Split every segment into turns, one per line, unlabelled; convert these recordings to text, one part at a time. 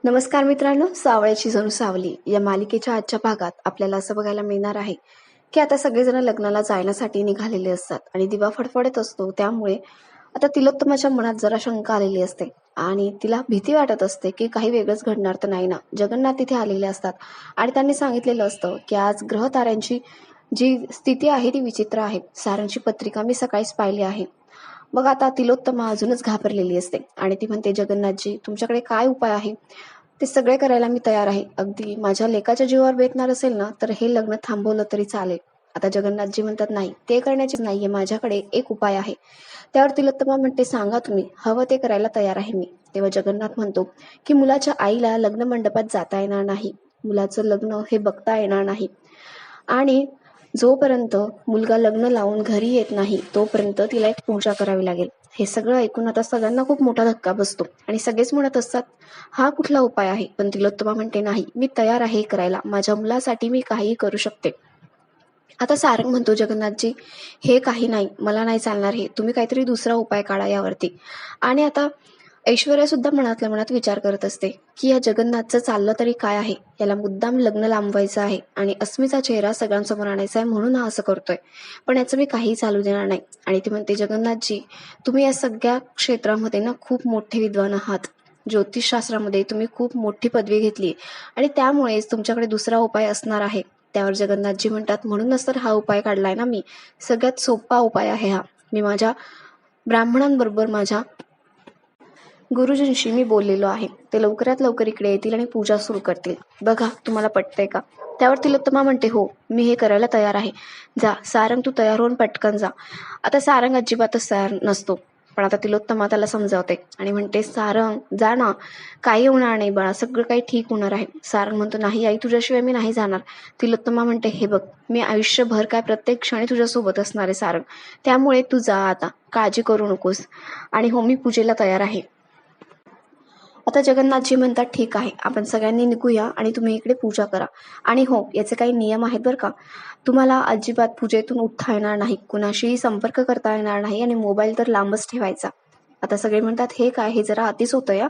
नमस्कार मित्रांनो, सावळ्याची जणू सावली या मालिकेच्या आजच्या भागात आपल्याला असं बघायला मिळणार आहे की आता सगळेजण लग्नाला जाण्यासाठी निघालेले असतात आणि दिवा फडफडत असतो. त्यामुळे आता तिलोत्तमाच्या मनात जरा शंका आलेली असते आणि तिला भीती वाटत असते की काही वेगळंच घडणार तर नाही ना. जगन्नाथ तिथे आलेले असतात आणि त्यांनी सांगितलेलं असतं की आज ग्रह ताऱ्यांची जी स्थिती आहे ती विचित्र आहे. सारांची पत्रिका मी सकाळीच पाहिली आहे. मग आता तिलोत्तमा अजूनच घाबरलेली असते आणि ती म्हणते, जगन्नाथजी तुमच्याकडे काय उपाय आहे? ते सगळे करायला मी तयार आहे. अगदी माझ्या लेकाच्या जीवावर बेतणार असेल ना तर हे लग्न थांबवलं तरी चालेल. आता जगन्नाथजी म्हणतात, नाही ते करण्याचे नाहीये, माझ्याकडे एक उपाय आहे. त्यावर तिलोत्तमा म्हणते, सांगा तुम्ही, हवं ते करायला तयार आहे मी. तेव्हा जगन्नाथ म्हणतो की मुलाच्या आईला लग्न मंडपात जाता येणार नाही, मुलाचं लग्न हे बघता येणार नाही आणि जोपर्यंत मुलगा लग्न लावून घरी येत नाही तोपर्यंत तिला एक पूजा करावी लागेल. हे सगळं ऐकून आता सगळ्यांना खूप मोठा धक्का बसतो आणि सगळेच म्हणत असतात, हा कुठला उपाय आहे? पण तिलोत्तमा म्हणते, नाही मी तयार आहे करायला, माझ्या मुलासाठी मी काहीही करू शकते. आता सारंग म्हणतो, जगन्नाथजी हे काही नाही, मला नाही चालणार, हे तुम्ही काहीतरी दुसरा उपाय काढा यावरती. आणि आता ऐश्वर्या सुद्धा मनातल्या मनात विचार करत असते की या जगन्नाथचं चाललं तरी काय आहे, याला मुद्दाम लग्न लांबवायचं आहे आणि अस्मीचा चेहरा सगळ्यांसमोर आणायचा आहे म्हणून हा असं करतोय. पण याचं मी काही चालू देणार नाही. आणि ती म्हणते, जगन्नाथजी तुम्ही या सगळ्या क्षेत्रामध्ये ना खूप मोठे विद्वान आहात, ज्योतिषशास्त्रामध्ये तुम्ही खूप मोठी पदवी घेतली आणि त्यामुळेच तुमच्याकडे दुसरा उपाय असणार आहे. त्यावर जगन्नाथजी म्हणतात, म्हणूनच तर हा उपाय काढलाय ना मी, सगळ्यात सोपा उपाय आहे हा. मी माझ्या ब्राह्मणांबरोबर माझ्या गुरुजींशी मी बोललेलो आहे, ते लवकरात लवकर इकडे येतील आणि पूजा सुरू करतील. बघा तुम्हाला पटतंय का? त्यावर तिलोत्तमा म्हणते, हो मी हे करायला तयार आहे. जा सारंग, तू तयार होऊन पटकन जा. आता सारंग अजिबातच तयार नसतो, पण आता तिलोत्तमा त्याला समजावते आणि म्हणते, सारंग जा ना, काही होणार नाही बाळा, सगळं काही ठीक होणार आहे. सारंग म्हणतो, नाही आई, तुझ्याशिवाय मी नाही जाणार. तिलोत्तमा म्हणते, हे बघ मी आयुष्यभर काय प्रत्येक क्षणी तुझ्यासोबत असणार आहे सारंग, त्यामुळे तू जा आता, काळजी करू नकोस. आणि हो मी पूजेला तयार आहे. आता जगन्नाथजी म्हणतात, ठीक आहे आपण सगळ्यांनी निघूया आणि तुम्ही इकडे पूजा करा. आणि हो याचे काही नियम आहेत बरं का. तुम्हाला अजिबात पूजेतून उठता येणार नाही, कुणाशीही संपर्क करता येणार नाही आणि मोबाईल तर लांबच ठेवायचा. आता सगळे म्हणतात, हे काय, हे जरा अतिच होतं या.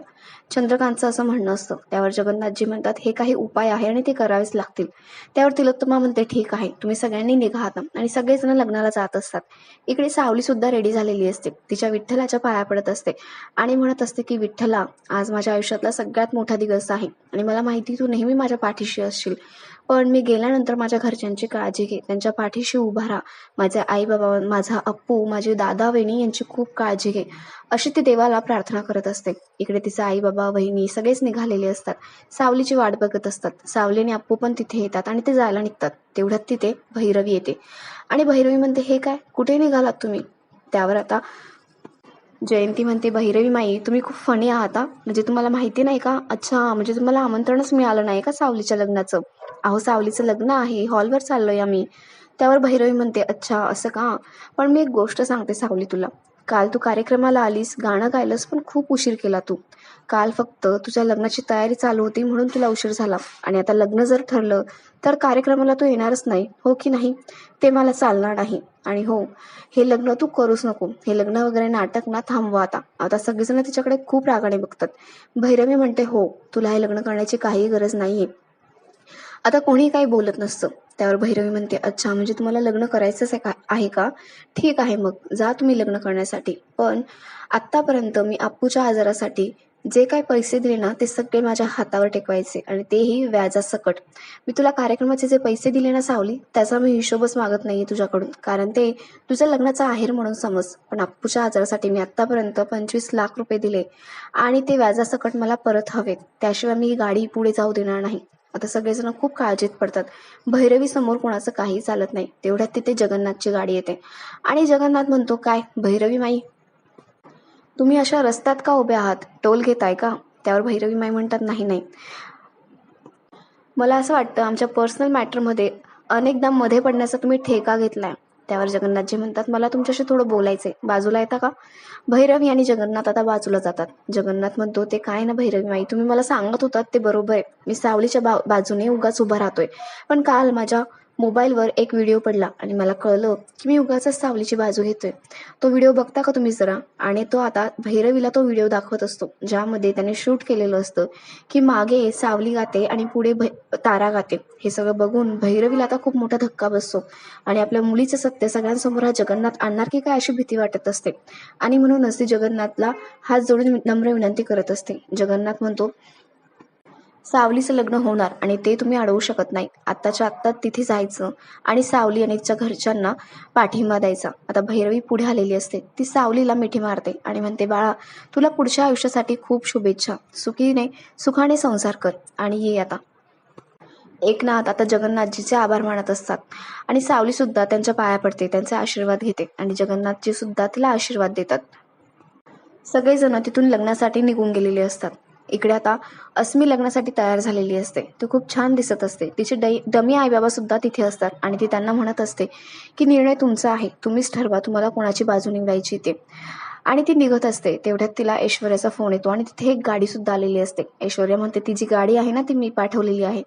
चंद्रकांतचं असं म्हणणं असतं. त्यावर जगन्नाथजी म्हणतात, हे काही उपाय आहे आणि ते करावेच लागतील. त्यावर तिलोत्तमा म्हणते, ठीक आहे तुम्ही सगळ्यांनी निघा आता. आणि सगळेजण लग्नाला जात असतात. इकडे सावली सुद्धा रेडी झालेली असते, तिच्या विठ्ठलाच्या पाया पडत असते आणि म्हणत असते की, विठ्ठला आज माझ्या आयुष्यातला सगळ्यात मोठा दिवस आहे आणि मला माहिती तू नेहमी माझ्या पाठीशी असशील, पण मी गेल्यानंतर माझ्या घरच्यांची काळजी घे, त्यांच्या पाठीशी उभा राहा. माझे आई बाबा, माझा अप्पू, माझे दादा वहिनी यांची खूप काळजी घे, अशी ती देवाला प्रार्थना करत असते. इकडे तिचे आई बाबा वहिनी सगळेच निघालेले असतात, सावलीची वाट बघत असतात. सावली आणि अप्पू पण तिथे येतात आणि ते जायला निघतात. तेवढ्यात तिथे भैरवी येते आणि भैरवी म्हणते, हे काय, कुठे निघालात तुम्ही? त्यावर आता जयंती म्हणते, भैरवी माई तुम्ही खूप फनी आहात म्हणजे तुम्हाला माहिती नाही का? अच्छा, म्हणजे तुम्हाला आमंत्रणच मिळालं नाही का सावलीच्या लग्नाचं? अहो सावलीचं लग्न आहे, हॉलवर चाललोय आम्ही. त्यावर भैरवी म्हणते, अच्छा असं का? पण मी एक गोष्ट सांगते सावली तुला, काल तू कार्यक्रमाला आलीस, गाणं गायलंस, पण खूप उशीर केला तू. काल फक्त तुझ्या लग्नाची तयारी चालू होती म्हणून तुला उशीर झाला आणि आता लग्न जर ठरलं तर कार्यक्रमाला तू येणारच नाही, हो की नाही? ते मला चालणार नाही. आणि हो, हे लग्न तू करूच नको, हे लग्न वगैरे नाटक ना थांबवा आता. आता सगळेजण तिच्याकडे खूप रागाने बघतात. भैरवी म्हणते, हो तुला हे लग्न करण्याची काही गरज नाहीये. आता कोणी काही बोलत नसतं. त्यावर भैरवी म्हणते, अच्छा म्हणजे तुम्हाला लग्न करायचंच आहे का? ठीक आहे मग जा तुम्ही लग्न करण्यासाठी. पण आत्तापर्यंत मी अप्पूच्या आजारासाठी जे काही पैसे दिले ना ते सगळे माझ्या हातावर टेकवायचे आणि तेही व्याजासकट. मी तुला कार्यक्रमाचे जे पैसे दिले ना सावली, त्याचा मी हिशोबच मागत नाहीये तुझ्याकडून, कारण ते तुझ्या लग्नाचा आहेर म्हणून समज. पण अप्पूच्या आजारासाठी मी आत्तापर्यंत 25 लाख रुपये दिले आणि ते व्याजासकट मला परत हवेत, त्याशिवाय मी ही गाडी पुढे जाऊ देणार नाही. आता सगळेजण खूप काळजीत पडतात. भैरवी समोर कोणाचं काही चालत नाही. तेवढ्यात तिथे जगन्नाथची गाडी येते आणि जगन्नाथ म्हणतो, काय भैरवी माई तुम्ही अशा रस्त्यात का उभे आहात, टोल घेताय का? त्यावर भैरवी माई म्हणतात, नाही नाही, मला असं वाटतं आमच्या पर्सनल मॅटरमध्ये अनेकदा मध्ये पडण्याचा तुम्ही ठेका घेतलाय. त्यावर जगन्नाथजी म्हणतात, मला तुमच्याशी थोडं बोलायचंय, बाजूला येता का? भैरवी आणि जगन्नाथ आता बाजूला जातात. जगन्नाथ म्हणतो, ते काय ना भैरवी माई, तुम्ही मला सांगत होतात ते बरोबर आहे, मी सावलीच्या बाजूने उगाच उभा राहतोय, पण काल माझ्या मोबाईलवर एक व्हिडिओ पडला आणि मला कळलं की मी उगाचच सावलीची बाजू घेतोय. तो व्हिडिओ बघता का तुम्ही जरा? आणि तो आता भैरवीला तो व्हिडिओ दाखवत असतो, ज्यामध्ये त्याने शूट केलेलं असतं की मागे सावली गाते आणि पुढे तारा गाते. हे सगळं बघून भैरवीला आता खूप मोठा धक्का बसतो आणि आपल्या मुलीचं सत्य सगळ्यांसमोर हा जगन्नाथ आणणार की काय अशी भीती वाटत असते. आणि म्हणूनच ती जगन्नाथला हात जोडून नम्र विनंती करत असते. जगन्नाथ म्हणतो, सावलीचं लग्न होणार आणि ते तुम्ही अडवू शकत नाही. आत्ताच्या आत्ता तिथे जायचं आणि सावली आणि तिच्या घरच्यांना पाठिंबा द्यायचा. आता भैरवी पुढे आलेली असते. ती सावलीला मिठी मारते आणि म्हणते, बाळा, तुला पुढच्या आयुष्यासाठी खूप शुभेच्छा. सुखाने संसार कर आणि ये आता. एकनाथ आता जगन्नाथजीचे आभार मानत असतात आणि सावली सुद्धा त्यांच्या पाया पडते, त्यांचे आशीर्वाद घेते आणि जगन्नाथजी सुद्धा तिला आशीर्वाद देतात. सगळेजण तिथून लग्नासाठी निघून गेलेले असतात. इकडे आता अस्मी लग्नासाठी तयार झालेली असते. ती खूप छान दिसत असते. तिचे डमी आईबाबा सुद्धा तिथे असतात आणि ती त्यांना म्हणत असते की निर्णय तुमचा आहे, तुम्हीच ठरवा तुम्हाला कोणाची बाजू निवडायची ते. आणि ती निघत असते. तेवढ्यात तिला ऐश्वर्याचा फोन येतो आणि तिथे एक गाडी सुद्धा आलेली असते. ऐश्वर्या म्हणते, ती जी गाडी आहे ना, ती मी पाठवलेली आहे.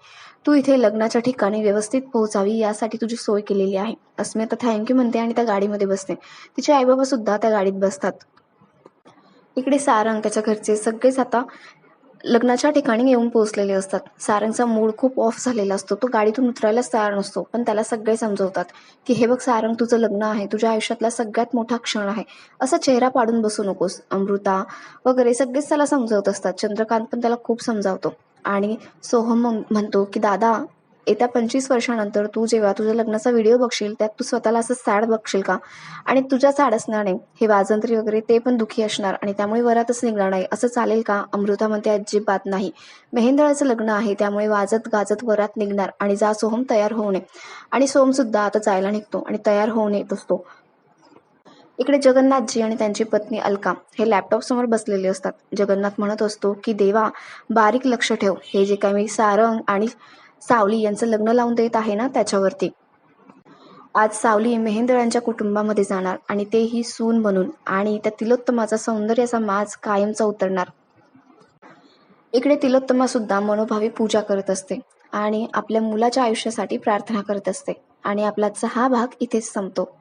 तू इथे लग्नाच्या ठिकाणी व्यवस्थित पोहोचावी यासाठी तुझी सोय केलेली आहे. अस्मी आता थँक्यू म्हणते आणि त्या गाडीमध्ये बसते. तिचे आईबाबा सुद्धा त्या गाडीत बसतात. इकडे सारंग, त्याच्या घरचे सगळेच आता लग्नाच्या ठिकाणी येऊन पोहोचलेले असतात. सारंगचा मूड खूप ऑफ झालेला असतो. तो गाडीतून उतरायलाच तयार नसतो. पण त्याला सगळे समजवतात की हे बघ सारंग, तुझं लग्न आहे, तुझ्या आयुष्यातला सगळ्यात मोठा क्षण आहे, असा चेहरा पाडून बसू नकोस. अमृता वगैरे सगळेच त्याला समजवत असतात. चंद्रकांत पण त्याला खूप समजावतो आणि सोहम म्हणतो की दादा, येत्या 25 वर्षानंतर तू जेव्हा तुझ्या लग्नाचा व्हिडिओ बघशील त्यात तू स्वतःला असं सॅड बघशील का? आणि तुझ्या सॅड असण्याने हे वाजंत्री वगैरे ते पण दुखी असणार आणि त्यामुळे वरातच निघणार नाही, असं चालेल का? अमृता म्हणते, अजिबात नाही. मेहेंदळाचं लग्न आहे, त्यामुळे वाजत गाजत वरात निघणार आणि जा सोहम, तयार होऊ नये. आणि सोहम सुद्धा आता जायला निघतो आणि तयार होऊन येत असतो. इकडे जगन्नाथजी आणि त्यांची पत्नी अलका हे लॅपटॉप समोर बसलेले असतात. जगन्नाथ म्हणत असतो की देवा, बारीक लक्ष ठेव, हे जे काही मी सारंग आणि सावली यांचं लग्न लावून देत आहे ना, त्याच्यावरती. आज सावली मेहेंदळांच्या कुटुंबामध्ये जाणार आणि तेही सून बनून आणि त्या तिलोत्तमाचा सौंदर्याचा माज कायमचा उतरणार. इकडे तिलोत्तमा सुद्धा मनोभावी पूजा करत असते आणि आपल्या मुलाच्या आयुष्यासाठी प्रार्थना करत असते. आणि आपला हा भाग इथेच संपतो.